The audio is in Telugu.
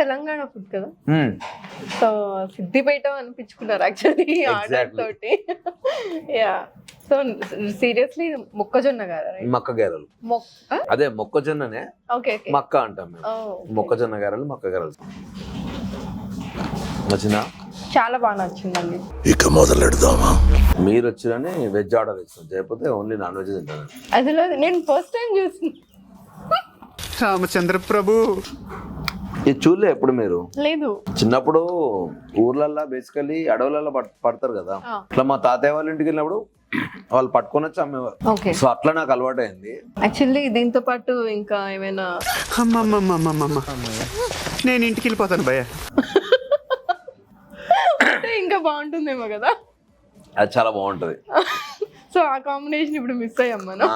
తెలంగాణ ఫుడ్ కదా, సో సిద్దిపేట అనిపించుకున్నారు యాక్చువల్లీ ఆర్డర్ తోటి. యా, సో సీరియస్లీ మొక్కజొన్న కదా? మక్క గారెలు, అదే మొక్కజొన్ననే మక్క అంటాం మేము. మొక్కజొన్న గారెలు, మక్క గారెలు. నచ్చిందా? చాలా బాగా నచ్చిందండి. ఇక మొదలెడదామా? మీరు వచ్చిరని వెజ్ ఆర్డర్ ఇస్తాం, చేయకపోతే ఓన్లీ నాన్ వెజ్ తింటాను. అసలు నేను ఫస్ట్ టైం చూస్తున్నా. రామచంద్ర ప్రభు, ఇది చూడలే ఎప్పుడు మీరు? లేదు. చిన్నప్పుడు ఊర్లల్లో బేసికలీ అడవులలో పడతారు కదా, ఇట్లా మా తాతయ్య వాళ్ళ ఇంటికి వెళ్ళినప్పుడు వాళ్ళు పట్టుకొని వచ్చి అమ్మేవారు. ఓకే, సో అట్లా నాకు అలవాటు అయింది. యాక్చువల్లీ దీంతో పాటు ఇంకా ఏమైనా నేను ఇంటికి వెళ్ళిపోతాను భయ్య. ఇంకా బాగుంటుందేమో కదా. అది చాలా బాగుంటది. సో ఆ కాంబినేషన్ ఇప్పుడు మిస్ అయ్యాం మనం.